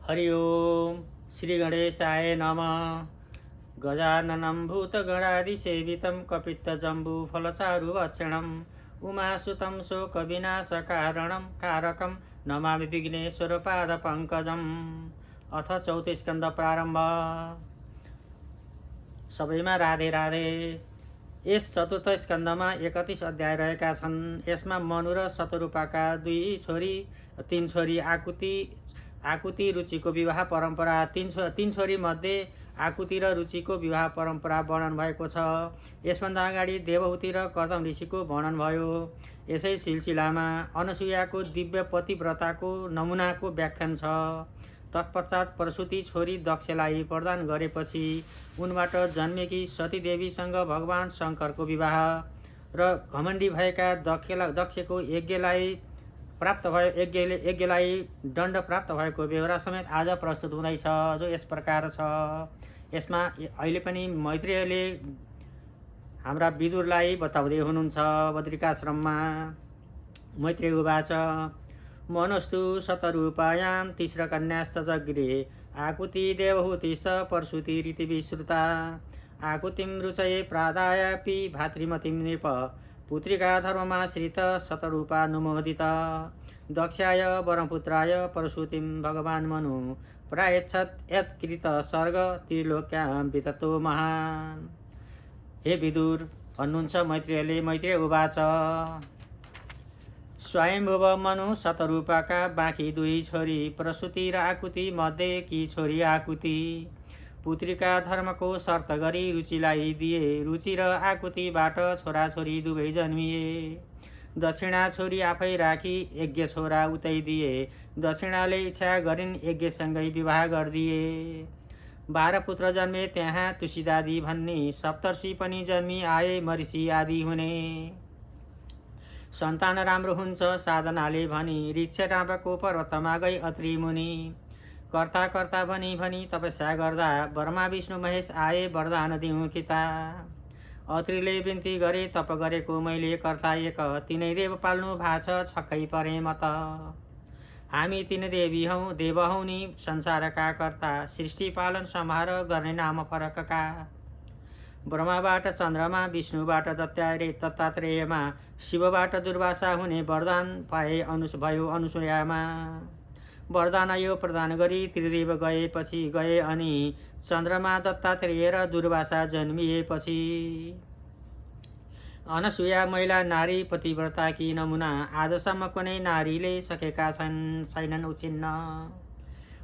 हरि ओम श्री गणेशाय नमः। गजाननं भूतगणादिसेवितं कपित्तजम्बूफलचारुभक्षणम् उमासुतं शोकविनाशकारणं कारकं नमामि विघ्नेश्वरपादपङ्कजम्। अथ 34 स्कन्द प्रारम्भ। सबैमा राधे राधे। यस चतुर्थ स्कन्धमा 31 अध्याय रहेका छन्। यसमा मनु र शतरूपाका 2 छोरी 3 छोरी आकुति रुचिको विवाह परम्परा, तीन छोरी मध्ये आकुति र रुचिको विवाह परम्परा वर्णन भएको छ। यसभन्दा अगाडि देवहूति र कर्दम ऋषिको वर्णन भयो। यसै सिलसिलामा अनसुयाको दिव्य पतिव्रताको नमुनाको व्याख्यान छ। तत्पश्चात प्रसूति छोरी दक्षलाई प्रदान गरेपछि उनबाट जन्मेकी सतीदेवीसँग भगवान शङ्करको विवाह र घमण्डी भएका दक्षको यज्ञलाई दण्ड प्राप्त भएको बेहोरा समेत आज प्रस्तुत हुँदैछ, जो यस प्रकार छ। यसमा अहिले पनि मैत्रेयले हाम्रा विदुरलाई बताउँदै हुनुहुन्छ। बद्रिकाश्रममा मैत्रेय उवाच मनस्तु शतरूपायां तिस्रकन्याश्च जग्रे आकुति देवहूति स परशुति रीति विश्रुता आकुतिं रुचये प्रादायापि भातृमतिं नृप पुत्रिका धर्ममाश्रित शतरूपानुमोदित दक्षाय वरपुत्राय परशुतिं भगवान् मनु प्रायच्छत् यत्कृत सर्ग त्रिलोक्यां विततो महान्। हे विदुर भन्नुहुन्छ मैत्रेयले। मैत्रेय उवाच स्वयंभुव मनु शतरूपाका बाँकी 2 छोरी प्रसूति र आकुति मध्ये कि छोरी आकुति पुत्रिका धर्मको शर्त गरी रुचिलाई दिए। रुचि र आकुतिबाट छोराछोरी दुवै जन्मिए। दक्षिणा छोरी आफै राखी यज्ञ छोरा उतै दिए। दक्षिणाले इच्छा गरिन् यज्ञसँगै विवाह गरिदिए। 12 पुत्र जन्मे त्यहाँ तुषिदादि भन्ने सप्तर्षि पनि जन्मी आए मरिषि आदि हुने। सन्तान राम्रो हुन्छ साधनाले भनी ऋक्षरामको पर्वतमा गई अत्रि मुनि कर्ता भनी तपस्या गर्दा ब्रह्मा विष्णु महेश आए वरदान दिउँ खिता। अत्रिले बिन्ती गरे तप गरेको मैले कर्ता एक तिनै देव पाल्नु भाछ छक्कै परे म त। हामी 3 देव हौँ नि संसारका कर्ता सृष्टि पालन संहार गर्ने नाम फरकका। ब्रह्माबाट चन्द्रमा विष्णुबाट दत्तात्रेयमा शिवबाट दुर्वासा हुने वरदान पाए भयो अनुसुयामा। वरदान यो प्रदान गरी त्रिदेव गए अनि चन्द्रमा दत्तात्रेय र दुर्वासा जन्मिएपछि अनसुया महिला नारी पतिव्रताकी नमुना आजसम्म कुनै नारीले सकेका छैनन् उछिन्न।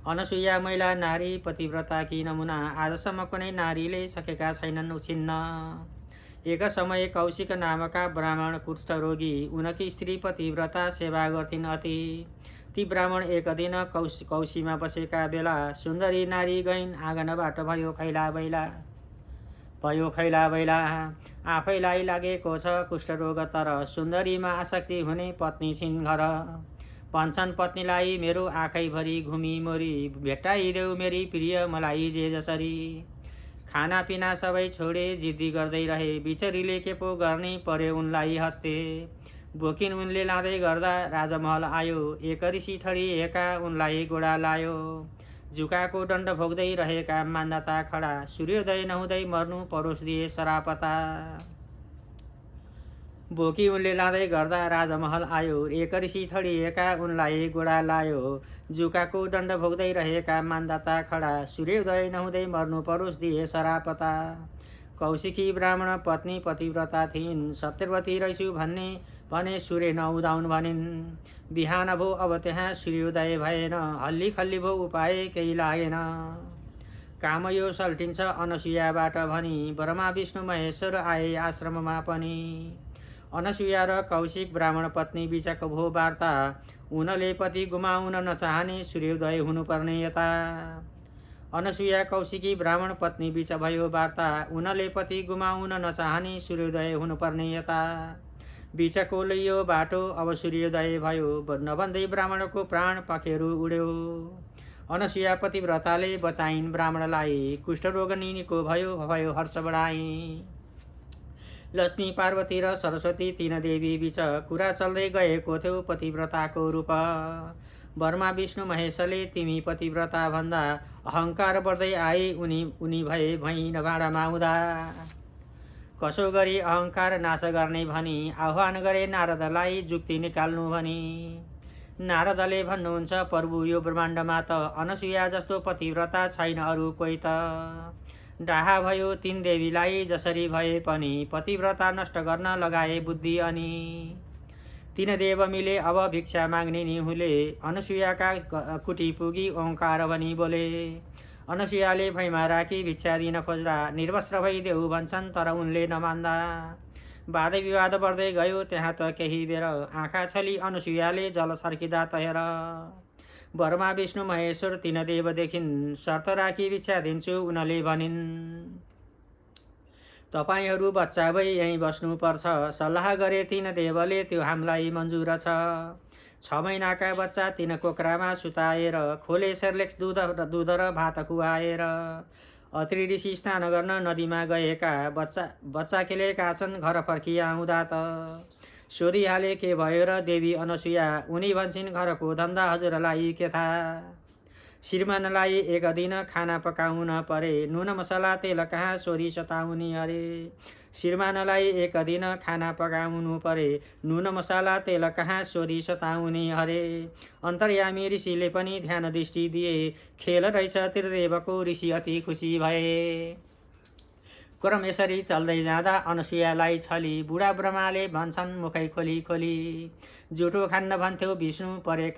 अनसुया महिला नारी पतिव्रताकी नमुना आजसम्म कुनै नारीले सकेका छैनन् उछिन्न। एक समय कौशिक नामका ब्राह्मण कुष्ठरोगी उनकी स्त्री पतिव्रता सेवा गर्थिन् अति। ती ब्राह्मण एक दिन कौशीमा बसेका बेला सुन्दरी नारी गइन् आँगनबाट भयो खैला बैला। आफैलाई लागेको छ कुष्ठरोग तर सुन्दरीमा आसक्ति हुने पत्नी छिन् घर। भन्छन् पत्नीलाई मेरो आँखैभरि घुमी मोरी भेटाइदेऊ मेरी प्रिय मलाई जे जसरी। खानापिना सबै छोडे जिद्दी गर्दै रहे बिचरीले के पो गर्ने पर्यो उनलाई हत्ते। बोकिन उनले लाँदै गर्दा राजमहल आयो एक ऋषि ठडिएका उनलाई गोडा लायो। जुकाको दण्ड भोग्दै रहेका मान्दाता खडा सूर्योदय नहुँदै मर्नु परोस दिए सरापता। बोकी उनले लाँदै गर्दा राजमहल आयो एक ऋषि ठडिएका उनलाई गोडा लायो। जुकाको दण्ड भोग्दै रहेका मान्दाता खडा सूर्योदय नहुँदै मर्नु परोस दिए सरापता। कौशिकी ब्राह्मण पत्नी पतिव्रता थिइन् सत्यवती रहेछु भने सूर्य नउदाउन् भनिन्। बिहान भो अब त्यहाँ सूर्योदय भएन हल्ली खल्ली भो उपाय केही लागेन। काम यो सल्टिन्छ अनसुयाबाट भनी ब्रह्मा विष्णु महेश्वर आए आश्रममा पनि। अनसुया र कौशिक ब्राह्मण पत्नी बीचको भो वार्ता उनले पति गुमाउन नचाहने सूर्योदय हुनुपर्ने यता। अनसुया कौशिकी ब्राह्मण पत्नी बीच भयो वार्ता उनले पति गुमाउन नचाहने सूर्योदय हुनुपर्ने यता। बीचको लैयो बाटो अब सूर्योदय भयो नभन्दै ब्राह्मणको प्राण पखेरु उड्यो। अनसुया पतिव्रताले बचाइन् ब्राह्मणलाई कुष्ठरोग निको भयो हर्ष बढाई। लक्ष्मी पार्वती र सरस्वती 3 देवी बीच कुरा चल्दै गएको थियो पतिव्रताको रूप। ब्रह्मा विष्णु महेशले तिमी पतिव्रता भन्दा अहङ्कार बढ्दै आए उनी भए भैन भाँडामा हुँदा। कसो गरी अहङ्कार नाश गर्ने भनी आह्वान गरे नारदलाई जुक्ति निकाल्नु भनी। नारदले भन्नुहुन्छ, प्रभु यो ब्रह्माण्डमा त अनसुया जस्तो पतिव्रता छैन अरू कोही त। डाहा भयो तीन देवीलाई जसरी भए पनि पतिव्रता नष्ट गर्न लगाए बुद्धि अनि। तीन देव मिले अब भिक्षा माग्ने निहुले अनसुयाका कुटी पुगी ओंकार भनी बोले। अनसुयाले भैमा राखी भिक्षा दिन खोज्दा निर्वस्त्र भइदेऊ भन्छन् तर उनले नमान्दा। वाद विवाद बढ्दै गयो त्यहाँ त केही बेर आँखा छली अनसुयाले जल छर्किँदा तहेर। ब्रह्मा विष्णु महेश्वर तीन देव देखिन् शर्त राखी भिक्षा दिन्छु उनले भनिन्। तपाईहरू बच्चा भई यहीँ बस्नुपर्छ सल्लाह गरे तीन देवले त्यो हामीलाई मन्जुर छ। 6 महिनाका बच्चा तीन कोक्रामा सुताएर खोले सेर्लेक्स दुध र भात खुवाएर। अत्रि ऋषि स्नान गर्न नदीमा गएका बच्चा खेलेका छन् घर फर्की आउँदा त। सोधिहाले के भयो र देवी अनसुया उनी भन्छन् घरको धन्दा हजुरलाई के थाहा। श्रीमानलाई एक दिन खाना पकाउन परे नुन मसला तेल कहाँ सोधी सताउनी अरे। श्रीमानलाई एक दिन खाना पकाउनु परे नुन मसला तेल कहाँ सोधी सताउनी हरे। अन्तर्यामी ऋषिले पनि ध्यान दृष्टि दिए खेल रहेछ त्रिदेवको ऋषि अति खुसी भए। क्रम यसरी चल्दै जाँदा अनसुयालाई छली बुढा ब्रह्माले भन्छन् मुखै खोली खोली। जुठो खान्न भन्थ्यो विष्णु पर्यो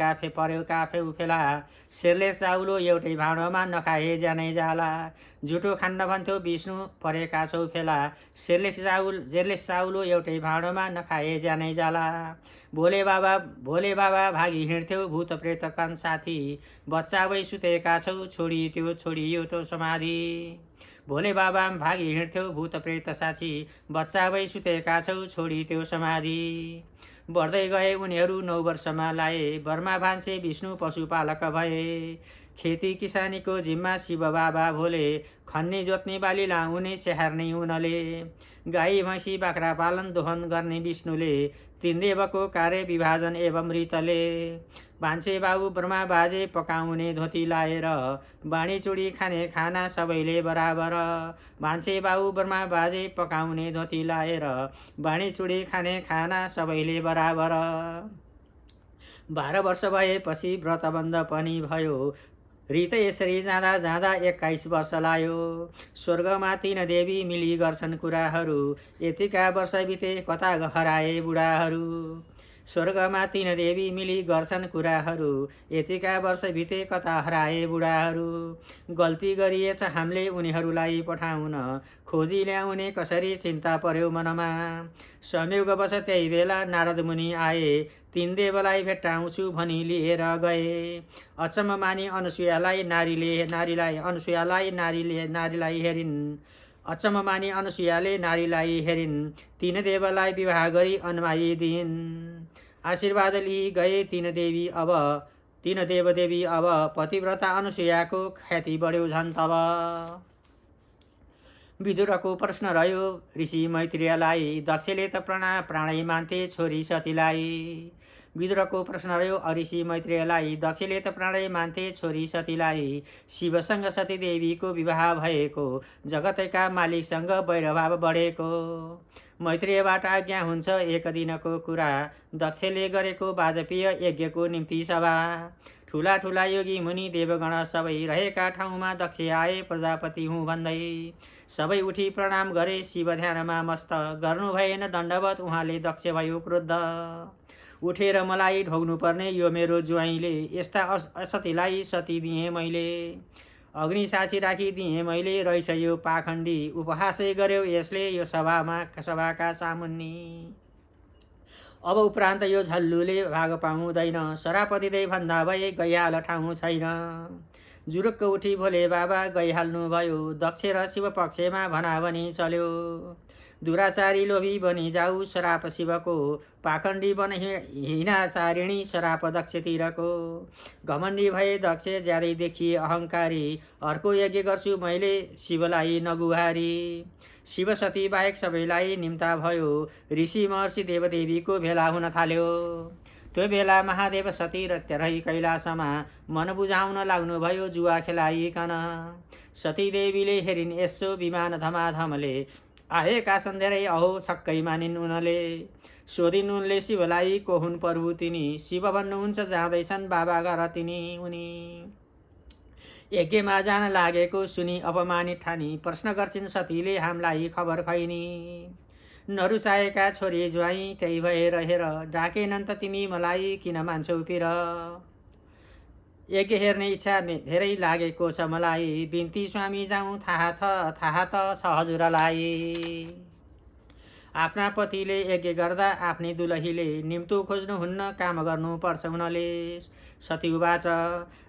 काफे उफेला। शेरले चाउलो एउटै भाँडोमा नखाए ज्यानै जाला। जुठो खान्न भन्थ्यो विष्णु परेका छौ फेला। शेरले चाउलो एउटै भाँडोमा नखाए ज्यानै जाला। भोले बाबा भागी हिँड्थ्यो भूत प्रेत कान साथी। बच्चा भई सुतेका छौ छोडियो त्यो समाधि। भोले बाबा भागी हिँड्थ्यो भूत प्रेत साथी। बच्चा भई सुतेका छौ छोडी त्यो समाधि। बढ्दै गए उनीहरू 9 वर्षमा लाए ब्रह्मा भान्से विष्णु पशुपालक भए। खेती किसानीको जिम्मा शिव बाबा भोले। खन्ने जोत्ने बाली लाउने स्याहार्ने उनले। गाई भैँसी बाख्रा पालन दोहन गर्ने विष्णुले। तीन देवको कार्य विभाजन एवं रीतले। भान्से बाबु ब्रह्मा बाजे पकाउने धोती लाएर। बाणी चुडी खाने खाना सबैले बराबर। भान्से बाबु ब्रह्मा बाजे पकाउने धोती लाएर। बाणी चुडी खाने खाना सबैले बराबर। 12 वर्ष भएपछि व्रतबन्ध पनि भयो। रीत यसरी जाँदा जाँदा 21 वर्ष लायो। स्वर्गमा तीन देवी मिली गर्छन् कुराहरू। यतिका वर्ष बिते कता हराए बुढाहरू। स्वर्गमा तीन देवी मिली गर्छन् कुराहरू। यतिका वर्ष बिते कता हराए बुढाहरू। गल्ती गरिएछ हामीले उनीहरूलाई पठाउन। खोजी ल्याउने कसरी चिन्ता पर्यो मनमा। संयोगवश त्यही बेला नारद मुनि आए। तीन देवलाई भेट्टाउँछु भनी लिएर गए। अचम्म मानी अनसुयालाई नारीलाई हेरिन्। अचम्म मानी अनसुयाले नारीलाई हेरिन्। तीन देवलाई विवाह गरी अन्माई दिइन्। आशीर्वाद लिई गए तीन देवदेवी अब पतिव्रता अनसुयाको ख्याति बढ्यो झन् तब। विदुरको प्रश्न रह्यो ऋषि मैत्रेयलाई। दक्षले त प्राणै मान्थे छोरी सतीलाई। विदुरको प्रश्न रह्यो ऋषि मैत्रेयलाई। दक्षले त प्राणै मान्थे छोरी सतीलाई। शिवसँग सतीदेवीको विवाह भएको। जगतका मालिकसँग वैरभाव बढेको। मैत्रेयबाट आज्ञा हुन्छ एक दिनको कुरा। दक्षले गरेको वाजपेय यज्ञको निम्ति सभा। ठुला ठुला योगी मुनि देवगण सबै रहेका ठाउँमा दक्ष आए प्रजापति हुँ भन्दै। सबै उठी प्रणाम गरे शिव ध्यानमा मस्त। गर्नु भएन दण्डवत उहाँले दक्ष भयो क्रुद्ध। उठेर मलाई ढोग्नु पर्ने यो मेरो ज्वाइँले। यस्ता असतीलाई सती दिएँ मैले। अग्नि साक्षी राखिदिएँ मैले। रहेछ यो पाखण्डी उपहासै गर्यो यसले यो सभाका सामुन्नी। अब उपरान्त यो झल्लुले भाग पाउँदैन। सराप दिँदै भन्दा भए गइहाल ठाउँ छैन। जुरुक्क उठी भोले बाबा गइहाल्नु भयो। दक्ष र शिव पक्षमा भनाभनी चल्यो। दुराचारी लोभी बनी जाऊ श्राप शिवको। पाखण्डी बन हिनाचारिणी श्राप दक्षतिरको। घमण्डी भए दक्ष ज्यादै देखिए अहङ्कारी। अर्को यज्ञ गर्छु मैले शिवलाई नगुहारी। शिव सती बाहेक सबैलाई निम्ता भयो। ऋषि महर्षि देवदेवीको भेला हुन थाल्यो। त्यो बेला महादेव सती रही कैलासमा मन बुझाउन लाग्नुभयो जुवा खेलाइकन। सतीदेवीले हेरिन् यसो विमान धमाधमले आएका छन् धेरै अहो छक्कै मानिन् उनले। सोधिन् उनले शिवलाई को हुन् प्रभु तिनी। शिव भन्नुहुन्छ जाँदैछन् बाबा घर तिनी उनी। यज्ञमा जान लागेको सुनि अपमानित ठानी प्रश्न गर्छिन् सतीले हामीलाई खबर खैनी। नरुचाएका छोरी ज्वाइँ त्यही भएर हेर डाकेनन् त तिमी मलाई किन मान्छौ पिर। यज्ञ हेर्ने इच्छा धेरै लागेको छ मलाई बिन्ती स्वामी जाउँ थाहा त छ हजुरलाई। आफ्ना पतिले यज्ञ गर्दा आफ्नी दुलहीले निम्तो खोज्नुहुन्न काम गर्नुपर्छ उनले। सती उवाच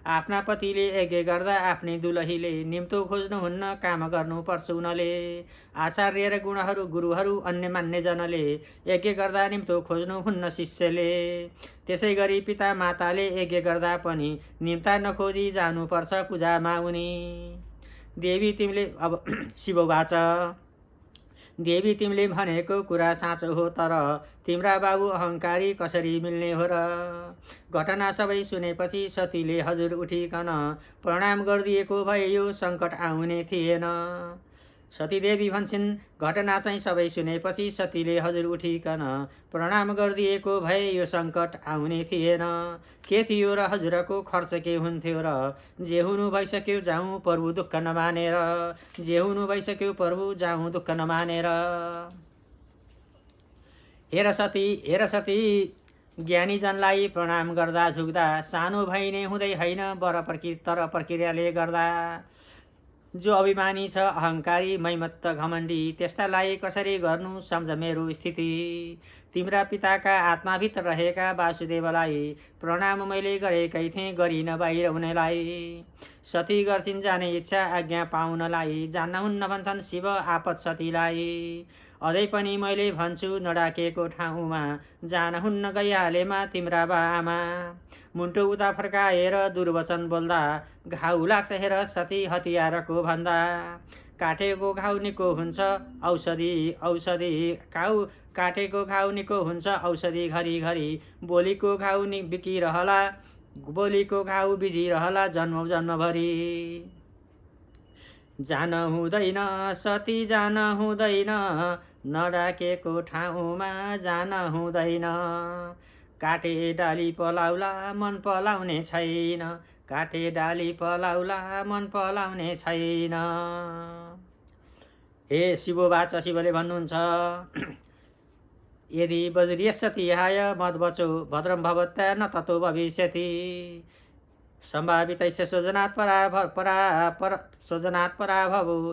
आफ्ना पतिले यज्ञ गर्दा आफ्नी दुलहीले निम्तो खोज्नुहुन्न काम गर्नुपर्छ उनले। आचार्य र गुरुहरू अन्य मान्ने जनले यज्ञ गर्दा निम्तो खोज्नुहुन्न शिष्यले। त्यसै गरी पिता माताले यज्ञ गर्दा पनि निम्ता नखोजी जानुपर्छ पूजामा उनी। देवी तिमीले अब शिव उवाच देवी तिमीले भनेको कुरा साँचो हो तर तिम्रा बाबु अहङ्कारी कसरी मिल्ने हो र। घटना सबै सुनेपछि सतीले हजुर उठिकन प्रणाम गरिदिएको भए यो सङ्कट आउने थिएन। सतीदेवी भन्छन् घटना चाहिँ सबै सुनेपछि सतीले हजुर उठिकन प्रणाम गरिदिएको भए यो सङ्कट आउने थिएन। के थियो र हजुरको खर्च के हुन्थ्यो र। जे हुनु भइसक्यो जाउँ प्रभु दुःख नमानेर। जे हुनु भइसक्यो प्रभु जाउँ दुःख नमानेर। हेर सती ज्ञानीजनलाई प्रणाम गर्दा झुक्दा सानो भइ नै हुँदै होइन तर प्रक्रियाले गर्दा। जो अभिमानी छ अहङ्कारी मैमत्त घमण्डी त्यस्तालाई कसरी गर्नु सम्झ मेरो स्थिति। तिम्रा पिताका आत्माभित्र रहेका वासुदेवलाई प्रणाम मैले गरेकै थिएँ गरिन बाहिर हुनेलाई। सती गर्छिन् जाने इच्छा आज्ञा पाउनलाई जान्नहुन्न भन्छन् शिव आपत सतीलाई। अझै पनि मैले भन्छु नडाकेको ठाउँमा जानहुन्न गइहालेमा तिम्रा बाआमा। मुन्टो उता फर्काएर दुर्वचन बोल्दा घाउ लाग्छ हेर सती हतियारको भन्दा। काटेको घाउ निको हुन्छ औषधि घाउ काटेको घाउ निको हुन्छ औषधि घरिघरि। बोलीको घाउ बिकिरहला बोलीको घाउ बिजिरहला जन्मभरि। जान हुँदैन सती जान हुँदैन नडाकेको ठाउँमा जान हुँदैन। काटे डाली पलाउला मन पलाउने छैन काटे डाली पलाउला मन पलाउने छैन। हे शिवोवाच शिवले भन्नुहुन्छ यदि वज्र्यसतिहाय मद्वचो भद्रं भवत्या न ततो भविष्यति। सम्भावितैस्य स्वजनात् पराभवो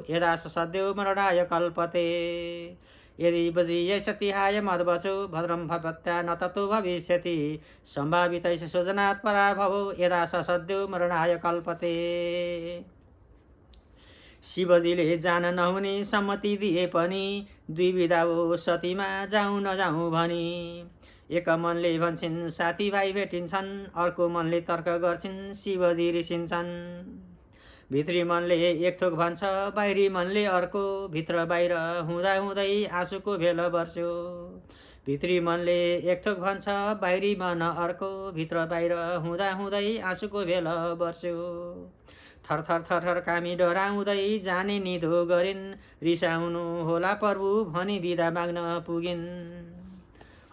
यदा सद्यो मरणाय कल्पते। यदि वज्र्यसतिहाय मद्वचो भद्रं भवत्या न ततो भविष्यति। सम्भावितैस्य स्वजनात् पराभवो यदा सद्यो मरणाय कल्पते। शिवजीले जान नहुने सम्मति दिए पनि द्विविधा हो सतीमा जाउँ नजाउँ भनी। एक मनले भन्छन् साथीभाइ भेटिन्छन् अर्को मनले तर्क गर्छिन् शिवजी रिसिन्छन्। भित्री मनले एक थोक भन्छ बाहिरी मनले अर्को भित्र बाहिर हुँदा हुँदै आँसुको भेल बर्स्यो। भित्री मनले एक थोक भन्छ बाहिरी मन अर्को भित्र बाहिर हुँदा हुँदै आँसुको भेल बर्स्यो। थरथर थरथर कामी डराउँदै जाने निधो गरिन् रिसाउनु होला प्रभु भनी बिदा माग्न पुगिन्।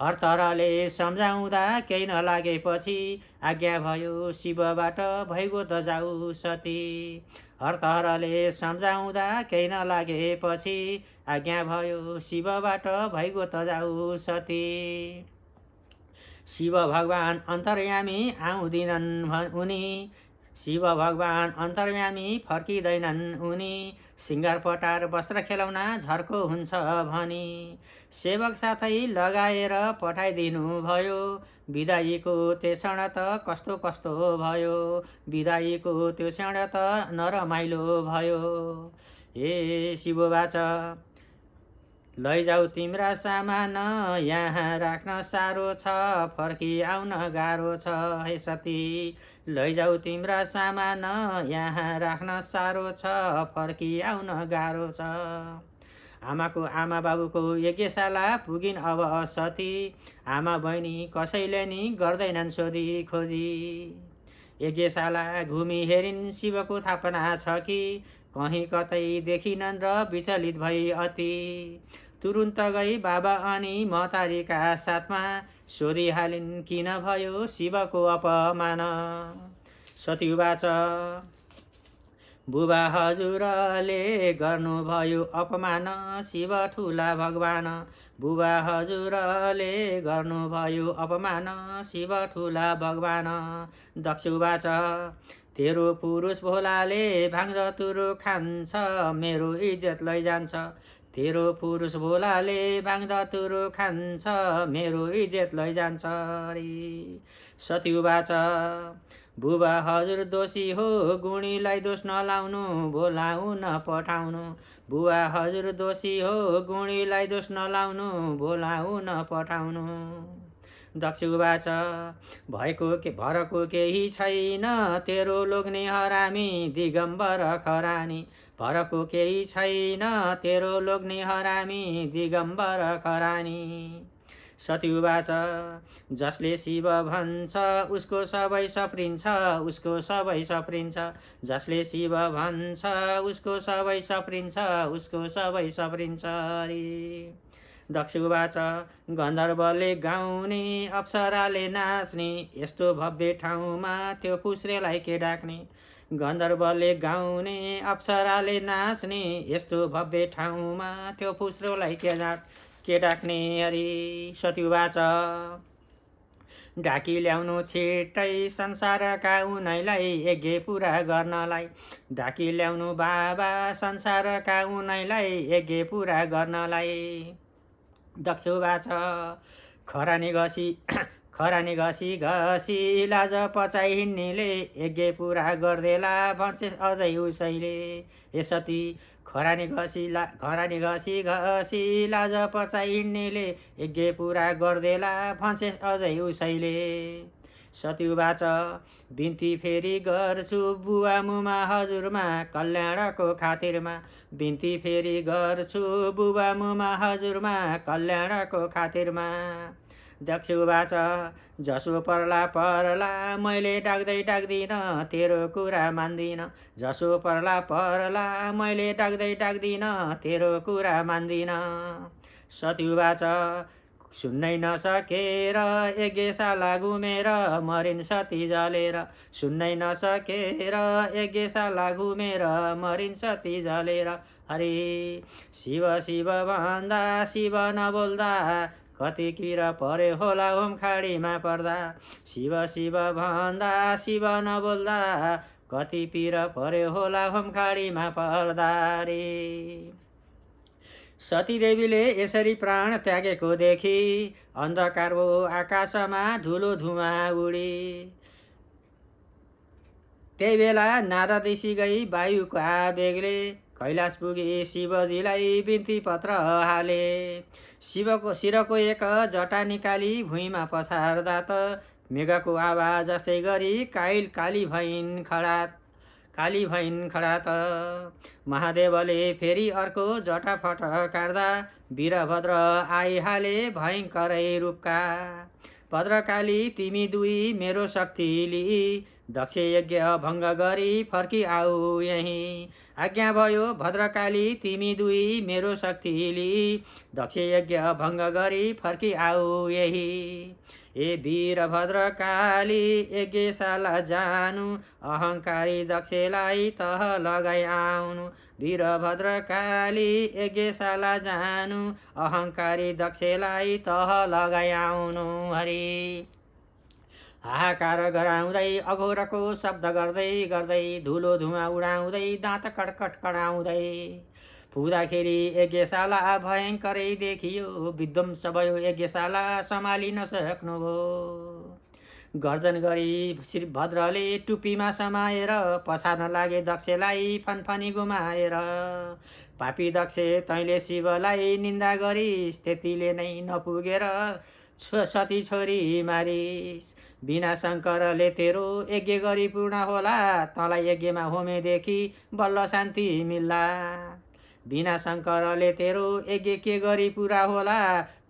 हरतरले सम्झाउँदा केही नलागेपछि आज्ञा भयो शिवबाट भइगो त जाऊ सती। हरतरले सम्झाउँदा केही नलागेपछि आज्ञा भयो शिवबाट भइगो त जाऊ सती। शिव भगवान अन्तर्यामी आउँदिनन् उनी शिव भगवान अन्तर्यामी फर्किँदैनन् उनी। सिङ्गार पटार वस्त्र खेलौना झर्को हुन्छ भनी सेवक साथै लगाएर पठाइदिनु भयो। बिदाईको त्यो क्षण त कस्तो कस्तो भयो बिदाईको त्यो क्षण त नरमाइलो भयो। हे शिवोवाच लैजाऊ तिम्रा सामान यहाँ राख्न साह्रो छ फर्की आउन गाह्रो छ। हे सती लैजाऊ तिम्रा सामान यहाँ राख्न साह्रो छ फर्की आउन गाह्रो छ। आमाको आमा बाबुको यज्ञशाला पुगिन् अब सती, आमा बहिनी कसैले नि गर्दैनन् सोधी खोजी। यज्ञशाला घुमी हेरिन् शिवको थापना छ कि, कहीँ कतै देखिनन् र विचलित भई अति। तुरुन्त गई बाबा अनि महतारीका साथमा, सोधिहालिन् किन भयो शिवको अपमान। सतीवाच बुबा हजुरले गर्नुभयो अपमान, शिव ठुला भगवान। बुबा हजुरले गर्नुभयो अपमान, शिव ठुला भगवान। दक्षुवाच तेरो पुरुष भोलाले भाङ धतुरो खान्छ, मेरो इज्जत लैजान्छ। तेरो पुरुष भोलाले भाङ धतुरो खान्छ, मेरो इज्जत लैजान्छ रे। सतीवाच बुबा हजुर दोषी हो, गुणीलाई दोष नलाउनु, बोलाउन पठाउनु। बुबा हजुर दोषी हो, गुणीलाई दोष नलाउनु, बोलाउन पठाउनु। दक्षुवाच भरको केही छैन, तेरो लोग्ने हरामी दिगम्बर खरानी। भरको केही छैन, तेरो लोग्ने हरामी दिगम्बर खरानी। सतीवाच जसले शिव भन्छ उसको सबै सप्रिन्छ, उसको सबै सप्रिन्छ। जसले शिव भन्छ उसको सबै सप्रिन्छ, उसको सबै सप्रिन्छ रे। दक्षुवाच गन्धर्वले गाउने, अप्सराले नाच्ने, यस्तो भव्य ठाउँमा त्यो फुस्रेलाई के डाक्ने। गन्धर्वले गाउने, अप्सराले नाच्ने, यस्तो भव्य ठाउँमा त्यो फुस्रोलाई के डाक्ने अरे। सतीवाच डाकी ल्याउनु छिट्टै संसारका उनैलाई, यज्ञ पुरा गर्नलाई। डाकी ल्याउनु बाबा संसारका उनैलाई, यज्ञ पुरा गर्नलाई। दक्षुवाच खरानी घसी घसी लाज पचाइ हिँड्नेले, यज्ञ पुरा गर्देला भन्छेस् अझै उसैले। हे सती खरानी घसी घसी लाज पचाइ हिँड्नेले, यज्ञ पुरा गर्देला भन्छेस् अझै उसैले। सतीवाच बिन्ती फेरि गर्छु बुवा मुमा हजुरमा, कल्याणको खातिरमा। बिन्ती फेरि गर्छु बुवा मुमा हजुरमा, कल्याणको खातिरमा। दक्षुवाच जसो पर्ला पर्ला, मैले डाक्दिन, तेरो कुरा मान्दिन। जसो पर्ला पर्ला, मैले डाक्दिन, तेरो कुरा मान्दिन। सतीवाच सुन्नै नसकेर यज्ञशाला घुमेर, मरिन् सती जलेर। सुन्नै नसकेर यज्ञशाला घुमेर, मरिन् सती जलेर। हरे शिव शिव भन्दा शिव नबोल्दा, कति किरा पर्यो होला होम खाडीमा पर्दा। शिव शिव भन्दा शिव नबोल्दा, कति पिर पर्यो होला होम खाडीमा पर्दा रे। सतीदेवीले यसरी प्राण त्यागेको देखि, अन्धकार भो आकाशमा धुलो धुवाँ उडी। त्यही बेला नारद ऋषि गई वायुका बेगले, कैलाश पुगे शिवजीलाई बिन्ती पत्र हाले। शिवको शिरको एक जटा निकाली भुइँमा पछार्दा त, मेघको आवाज जस्तै गरी काली भइन् खडा त। महादेवले फेरि अर्को जटा फटकार्दा, वीरभद्र आइहाले भयङ्करै रूपका। भद्रकाली तिमी दुई मेरो शक्ति लिई, दक्ष यज्ञ भङ्ग गरी फर्की आऊ यहीँ। आज्ञा भयो भद्रकाली तिमी दुई मेरो शक्ति लिई, दक्ष यज्ञ भङ्ग गरी फर्की आऊ यही। ए वीरभद्रकाली यज्ञशाला जानु, अहङ्कारी दक्षलाई तह लगाई आउनु। वीरभद्रकाली यज्ञशाला जानु, अहङ्कारी दक्षलाई तह लगाई आउनु हरि। हाहाकार गराउँदै अघोरको शब्द गर्दै गर्दै, धुलो धुवाँ उडाउँदै दाँत कटकट कडाउँदै, पुग्दाखेरि यज्ञशाला भयङ्करै देखियो। विध्वंस भयो यज्ञशाला सम्हालि नसक्नुभयो। गर्जन गरी श्री भद्रले टुप्पीमा समाएर, पछार्न लागे दक्षलाई फनफनी गुमाएर। पापी दक्ष तैँले शिवलाई निन्दा गरिस्, त्यतिले नै नपुगेर सती छोरी मारिस्। बिना शङ्करले तेरो यज्ञ गरी पूर्ण होला, तँलाई यज्ञमा होमेदेखि बल्ल शान्ति मिल्ला। बिना शङ्करले तेरो यज्ञ के गरी पुरा होला,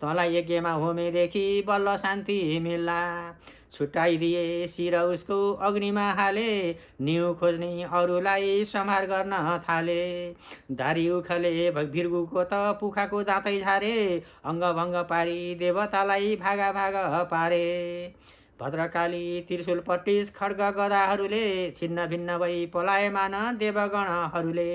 तँलाई यज्ञमा होमेदेखि बल्ल शान्ति मिल्ला। छुट्याइदिए शिर उसको अग्निमा हाले, निउ खोज्ने अरूलाई संहार गर्न थाले। दारी उखले भिर्गुको त पुखाको दाँतै झारे, अङ्गभङ्ग पारी देवतालाई भागा भाग पारे। भद्रकाली त्रिशूल पट्टिस खड्ग गदाहरूले छिन्न भिन्न भई पलायमान देवगणहरूले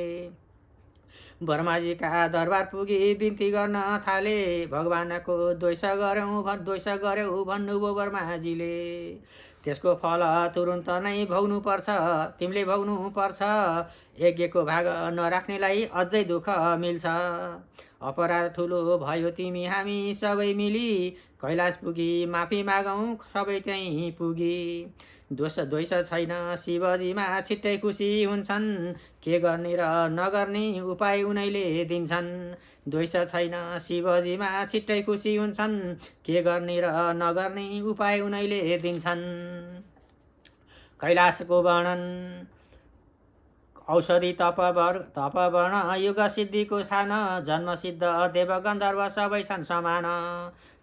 ब्रह्माजीका दरबार पुगी बिन्ती गर्न थाले। भगवानको द्वेष गर्यौ भन्नुभयो ब्रह्माजीले। त्यसको फल तुरुन्त नै भोग्नु पर्छ, तिमीले भोग्नु पर्छ। यज्ञको भाग नराख्नेलाई अझै दुःख मिल्छ। अपराध ठुलो भयो तिमी हामी सबै मिली, कैलाश पुगी माफी मागौँ सबै त्यहीँ पुगी। द्वेष छैन शिवजीमा छिट्टै खुसी हुन्छन्, के गर्ने र नगर्ने उपाय उनैले दिन्छन्। द्वेष छैन शिवजीमा छिट्टै खुसी हुन्छन्, के गर्ने र नगर्ने उपाय उनैले दिन्छन्। कैलाशको वर्णन औषधि तपवर्ण युग सिद्धिको स्थान, जन्मसिद्ध देव गन्धर्व सबै छन् समान।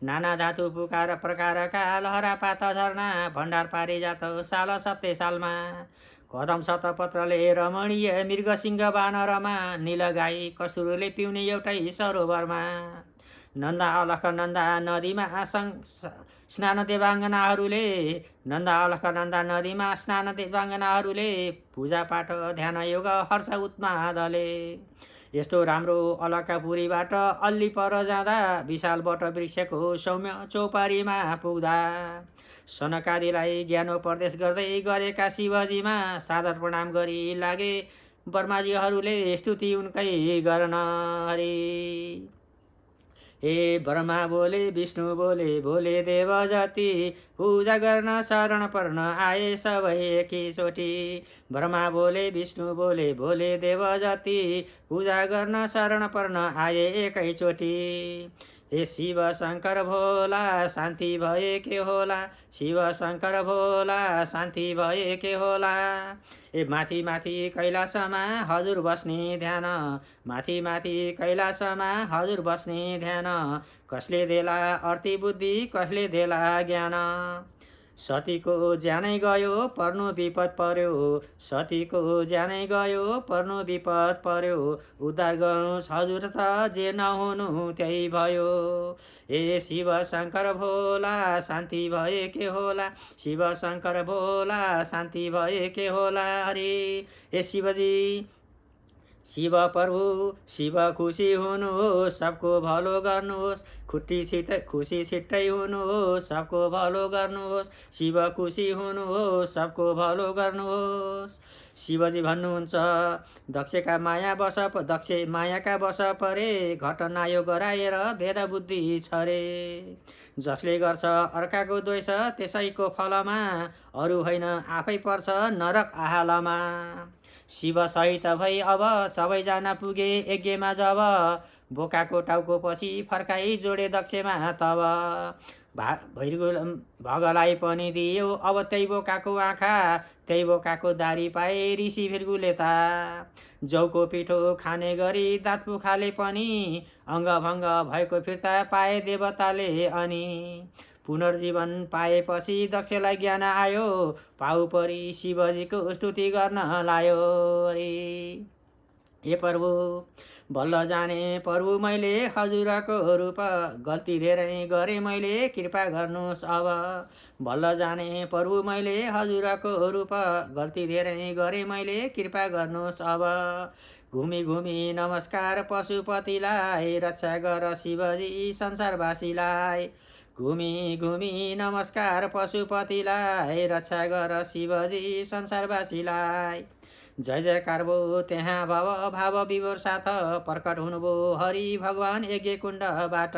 नाना धातु पुकार प्रकारका लहरापात झरना, भण्डार पारिजात साल 7 सालमा। कदम शतपत्रले रमणीय मृगसिंह वानरमा, नीलगाई कसुरले पिउने एउटै सरोवरमा। नन्दा अलख नन्दा नदीमा स्नान देवाङ्गनाहरूले, पूजापाठ ध्यान योग हर्ष उत्मादले। यस्तो राम्रो अलकापुरीबाट अल्ली पर जाँदा, विशाल बट वृक्षको सौम्य चौपारीमा पुग्दा। सनकादिलाई ज्ञानोपदेश गर्दै गरेका शिवजीमा सादर प्रणाम गरी लागे ब्रह्माजीहरूले स्तुति उनकै गर्न। हरि हे ब्रह्मा बोले विष्णु बोले देव जति, पूजा गर्न शरण पर्न आए सबै एकैचोटि। ब्रह्मा बोले विष्णु बोले देव जति, पूजा गर्न शरण पर्न आए एकैचोटि। हे शिव शङ्कर भोला शान्ति भए के होला, शिव शङ्कर भोला शान्ति भए के होला। ए माथि माथि कैलाशमा हजुर बस्ने ध्यान, माथि माथि कैलाशमा हजुर बस्ने ध्यान। कसले देला अर्ती बुद्धि कसले देला ज्ञान। सतीको ज्यानै गयो पर्नु विपद पर्यो, सतीको ज्यानै गयो पर्नु विपद पर्यो। उद्धार गर्नुहोस् हजुर त जे नहुनु त्यही भयो। ए शिव शङ्कर भोला शान्ति भए के होला, शिव शङ्कर भोला शान्ति भए के होला। हरि ए शिवजी शिव प्रभु शिव खुसी हुनुहोस्, सबको भलो गर्नुहोस्। खुसी छिट्टै हुनुहोस्, सबको भलो गर्नुहोस्। शिव खुसी हुनुहोस्, सबको भलो गर्नुहोस्। शिवजी भन्नुहुन्छ दक्षका मायाका बस परे, घटना यो गराएर भेद बुद्धि छरे। जसले गर्छ अर्काको द्वेष त्यसैको फलमा, अरू होइन आफै पर्छ नरक आहालमा। शिव सहित भई अब सबैजना पुगे यज्ञमा जब, बोकाको टाउको पछि फर्काई जोडे दक्षमा तब। भगलाई पनि दियो अब त्यही बोकाको आँखा, त्यही बोकाको दारी पाए ऋषि भृगुले ता। जौको पिठो खाने गरी दाँत पुखाले पनि, अङ्गभङ्ग भएको फिर्ता पाए देवताले अनि। पुनर्जीवन पाएपछि दक्षलाई ज्ञान आयो, पाउ परी शिवजीको स्तुति गर्न लायो। हे प्रभु बल्ल जाने प्रभु मैले हजुरको रूप, गल्ती धेरै गरे मैले कृपा गर्नुहोस् अब। बल्ल जाने प्रभु मैले हजुरको रूप, गल्ती धेरै गरे मैले कृपा गर्नुहोस् अब। घुमी घुमी नमस्कार पशुपतिलाई, रक्षा गर शिवजी संसारवासीलाई। घुमी घुमी नमस्कार पशुपतिलाई, रक्षा गर शिवजी संसारवासीलाई। जय जयकार भो त्यहाँ भाव विभोर साथ, प्रकट हुनुभयो हरि भगवान यज्ञ कुण्डबाट।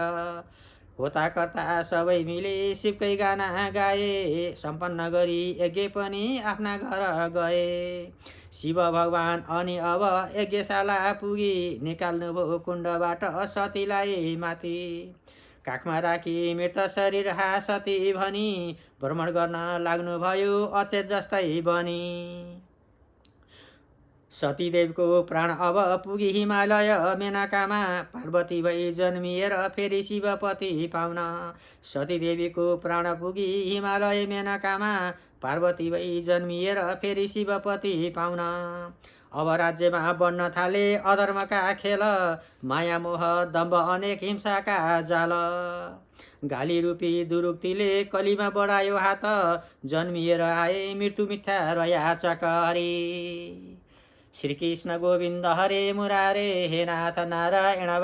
होता कर्ता सबै मिले शिवकै गाना गाए, सम्पन्न गरी यज्ञ पनि आफ्ना घर गए। शिव भगवान अनि अब यज्ञशाला पुगी, निकाल्नुभयो कुण्डबाट सतीलाई माथि। काखमा राखी मृत शरीर हा सती भनी, भ्रमण गर्न लाग्नुभयो अचेत जस्तै बनी। सतीदेवको प्राण अब पुगी हिमालय मेनकामा पार्वती भई जन्मिएर फेरि शिवपति पाउन। सतीदेवीको प्राण पुगी हिमालय मेनकामा पार्वती भई जन्मिएर फेरि शिवपति पाउन। अब राज्यमा बन्न थाले अधर्मका खेल, माया मोह दम्भ अनेक हिंसाका जाल। गाली रूपी दुरुक्तिले कलीमा बढायो हात, जन्मिएर आए मृत्यु मिथ्या रया चकरी। श्री कृष्ण गोविन्द हरे मुरारे, हे नाथ नारायण